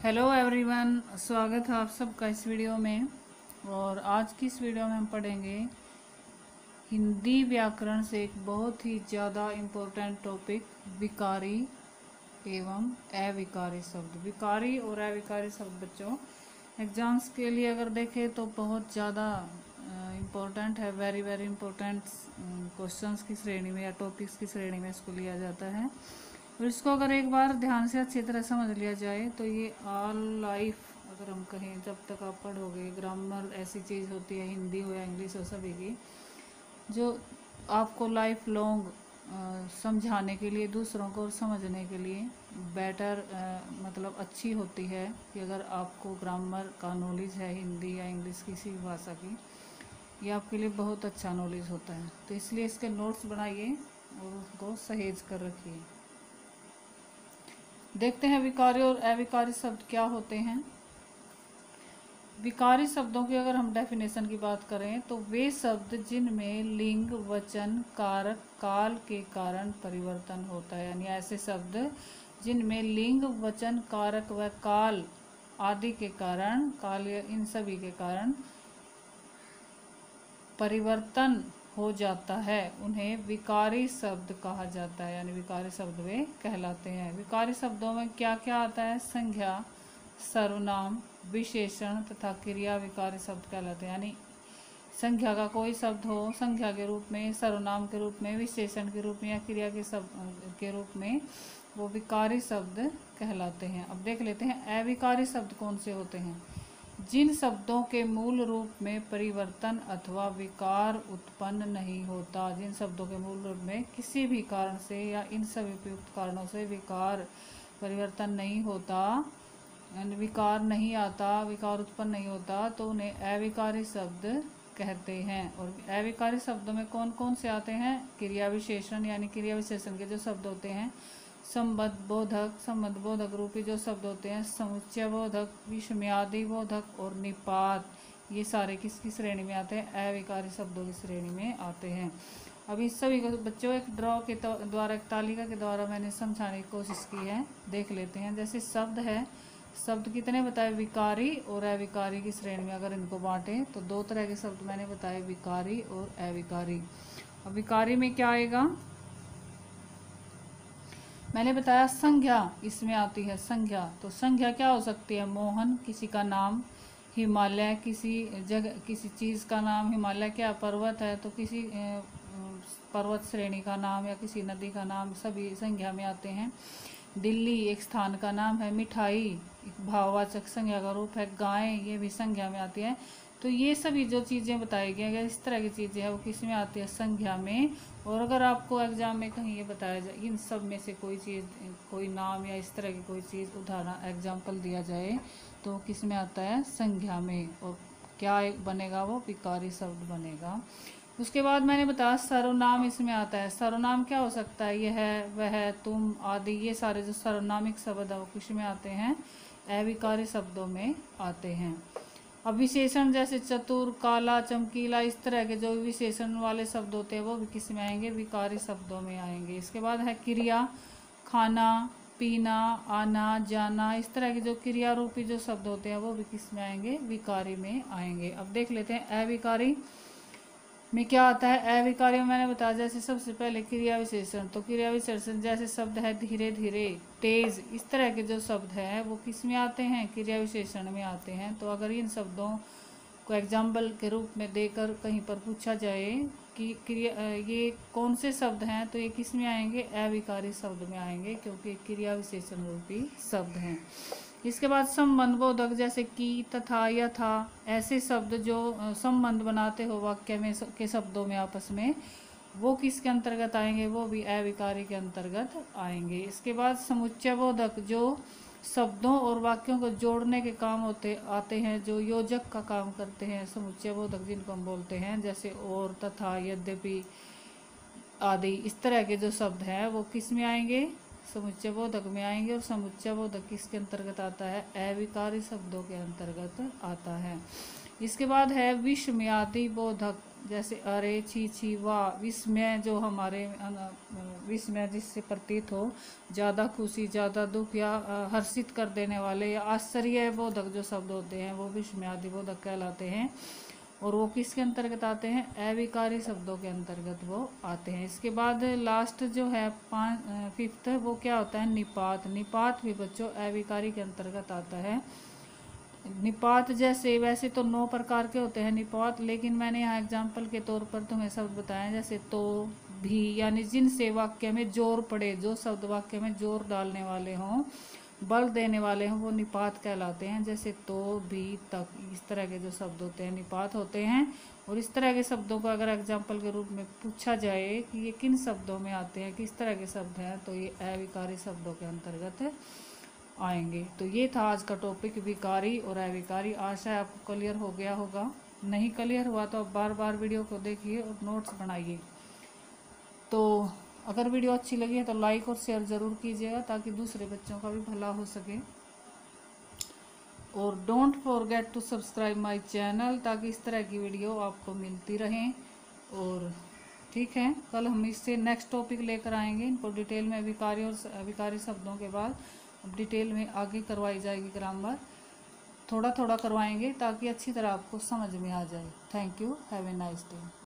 Hello everyone, स्वागत है आप सबका इस वीडियो में। और आज की इस वीडियो में हम पढ़ेंगे हिंदी व्याकरण से एक बहुत ही ज़्यादा इम्पोर्टेंट टॉपिक, विकारी एवं अविकारी शब्द। विकारी और अविकारी शब्द बच्चों एग्जाम्स के लिए अगर देखें तो बहुत ज़्यादा इम्पोर्टेंट है। वेरी वेरी इम्पोर्टेंट क्वेश्चंस की श्रेणी में या टॉपिक्स की श्रेणी में इसको लिया जाता है। और इसको अगर एक बार ध्यान से अच्छी तरह समझ लिया जाए तो ये ऑल लाइफ, अगर हम कहें, जब तक आप पढ़ोगे, ग्रामर ऐसी चीज़ होती है, हिंदी हो या इंग्लिश हो, सभी की जो आपको लाइफ लॉन्ग समझाने के लिए, दूसरों को समझने के लिए बेटर मतलब अच्छी होती है कि अगर आपको ग्रामर का नॉलेज है, हिंदी या इंग्लिश किसी भी भाषा की, ये आपके लिए बहुत अच्छा नॉलेज होता है। तो इसलिए इसके नोट्स बनाइए और उसको सहेज कर रखिए। देखते हैं विकारी और अविकारी शब्द क्या होते हैं। विकारी शब्दों की अगर हम डेफिनेशन की बात करें तो वे शब्द जिनमें लिंग, वचन, कारक, काल के कारण परिवर्तन होता है। यानी ऐसे शब्द जिनमें लिंग, वचन, कारक व काल आदि के कारण, काल इन सभी के कारण परिवर्तन हो जाता है, उन्हें विकारी शब्द कहा जाता है। यानी विकारी शब्द वे कहलाते हैं। विकारी शब्दों में क्या क्या आता है? संज्ञा, सर्वनाम, विशेषण तथा क्रिया विकारी शब्द कहलाते हैं। यानी संज्ञा का कोई शब्द हो, संज्ञा के रूप में, सर्वनाम के रूप में, विशेषण के रूप में या क्रिया के शब्द के रूप में, वो विकारी शब्द कहलाते हैं। अब देख लेते हैं अविकारी शब्द कौन से होते हैं। जिन शब्दों के मूल रूप में परिवर्तन अथवा विकार उत्पन्न नहीं होता, जिन शब्दों के मूल रूप में किसी भी कारण से या इन सभी उपयुक्त कारणों से विकार परिवर्तन नहीं होता, विकार नहीं आता, विकार उत्पन्न नहीं होता, तो उन्हें अविकारी शब्द कहते हैं। और अविकारी शब्दों में कौन कौन से आते हैं? क्रिया विशेषण, यानी क्रिया विशेषण के जो शब्द होते हैं, संबद्ध बोधक रूपी जो शब्द होते हैं, समुच्चय बोधक, विषम्यादि बोधक और निपात, ये सारे किसकी श्रेणी में आते हैं? अविकारी शब्दों की श्रेणी में आते हैं। अब इस सभी को बच्चों एक ड्रॉ के द्वारा, एक तालिका के द्वारा मैंने समझाने की कोशिश की है, देख लेते हैं। जैसे शब्द है, शब्द कितने बताए? विकारी और अविकारी की श्रेणी में अगर इनको बांटें तो दो तरह के शब्द मैंने बताए, विकारी और अविकारी। अब विकारी में क्या आएगा? मैंने बताया संज्ञा इसमें आती है। संज्ञा, तो संज्ञा क्या हो सकती है? मोहन, किसी का नाम, हिमालय, किसी जगह, किसी चीज़ का नाम। हिमालय क्या पर्वत है, तो किसी पर्वत श्रेणी का नाम या किसी नदी का नाम, सभी संज्ञा में आते हैं। दिल्ली एक स्थान का नाम है। मिठाई एक भाववाचक संज्ञा का रूप है। गाय, ये भी संज्ञा में आती है। तो ये सभी जो चीज़ें बताई गई, अगर इस तरह की चीज़ें हैं, वो किस में आती है? संज्ञा में। और अगर आपको एग्जाम में कहीं ये बताया जाए, इन सब में से कोई चीज़, कोई नाम या इस तरह की कोई चीज़ उदाहरण एग्जाम्पल दिया जाए, तो किस में आता है? संज्ञा में। और क्या बनेगा? वो विकारी शब्द बनेगा। उसके बाद मैंने बताया सर्वनाम इसमें आता है। सर्वनाम क्या हो सकता है? यह, वह, तुम आदि, ये सारे जो सर्वनामिक शब्द है वो किस में आते हैं? अविकारी शब्दों में आते हैं। अब विशेषण जैसे चतुर, काला, चमकीला, इस तरह के जो विशेषण वाले शब्द होते हैं वो भी किस में आएंगे? विकारी शब्दों में आएंगे। इसके बाद है क्रिया, खाना, पीना, आना, जाना, इस तरह के जो क्रिया रूपी जो शब्द होते हैं वो भी किस में आएंगे? विकारी में आएंगे। अब देख लेते हैं अविकारी में क्या आता है। अविकारी में मैंने बताया, जैसे सबसे पहले क्रिया विशेषण, तो क्रिया विशेषण जैसे शब्द है धीरे धीरे, तेज, इस तरह के जो शब्द है वो किस में आते हैं? क्रिया विशेषण में आते हैं। तो अगर इन शब्दों को एग्जाम्पल के रूप में देकर कहीं पर पूछा जाए कि क्रिया ये कौन से शब्द हैं, तो ये किस में आएंगे? अविकारी शब्द में आएंगे, क्योंकि क्रिया विशेषण रूपी शब्द हैं। इसके बाद संबंध बोधक, जैसे कि, तथा, यथा, ऐसे शब्द जो संबंध बनाते हो वाक्य में के शब्दों में आपस में, वो किसके अंतर्गत आएंगे? वो भी अविकारी के अंतर्गत आएंगे। इसके बाद समुच्चय बोधक, जो शब्दों और वाक्यों को जोड़ने के काम आते हैं, जो योजक का काम करते हैं, समुच्चय बोधक जिनको हम बोलते हैं, जैसे और, तथा, यद्यपि आदि, इस तरह के जो शब्द हैं वो किस में आएंगे? समुच्चय बोधक में आएंगे। और समुच्चय बोधक किसके अंतर्गत आता है? अविकारी शब्दों के अंतर्गत आता है। इसके बाद है विषम्यादि बोधक। जैसे अरे, छी छी, वाह, विस्मय, जो हमारे विस्मय जिससे प्रतीत हो, ज़्यादा खुशी, ज़्यादा दुख, या हर्षित कर देने वाले, या आश्चर्यबोधक जो शब्द होते हैं वो विस्मयादिबोधक कहलाते हैं। और वो किसके अंतर्गत आते हैं? अविकारी शब्दों के अंतर्गत वो आते हैं। इसके बाद लास्ट जो है फिफ्थ, वो क्या होता है? निपात। निपात भी बच्चों अविकारी के अंतर्गत आता है। निपात जैसे, वैसे तो 9 प्रकार के होते हैं निपात, लेकिन मैंने यहाँ एग्जाम्पल के तौर पर तुम्हें शब्द बताए, जैसे तो, भी, यानी जिनसे वाक्य में जोर पड़े, जो शब्द वाक्य में जोर डालने वाले हों, बल देने वाले हों, वो निपात कहलाते हैं। जैसे तो, भी, तक, इस तरह के जो शब्द होते हैं निपात होते हैं। और इस तरह के शब्दों को अगर एग्जाम्पल के रूप में पूछा जाए कि ये किन शब्दों में आते हैं, किस तरह के शब्द हैं, तो ये अविकारी शब्दों के अंतर्गत आएंगे। तो ये था आज का टॉपिक, विकारी और अविकारी। आशा है आपको क्लियर हो गया होगा। नहीं क्लियर हुआ तो आप बार बार वीडियो को देखिए और नोट्स बनाइए। तो अगर वीडियो अच्छी लगी है तो लाइक और शेयर ज़रूर कीजिएगा, ताकि दूसरे बच्चों का भी भला हो सके। और don't forget to subscribe my channel, ताकि इस तरह की वीडियो आपको मिलती रहें। और ठीक है, कल हम इससे नेक्स्ट टॉपिक लेकर आएंगे, इनको डिटेल में विकारी और अविकारी शब्दों के बाद अब डिटेल में आगे करवाई जाएगी ग्रामर। थोड़ा थोड़ा करवाएंगे ताकि अच्छी तरह आपको समझ में आ जाए। Thank you, have a nice day.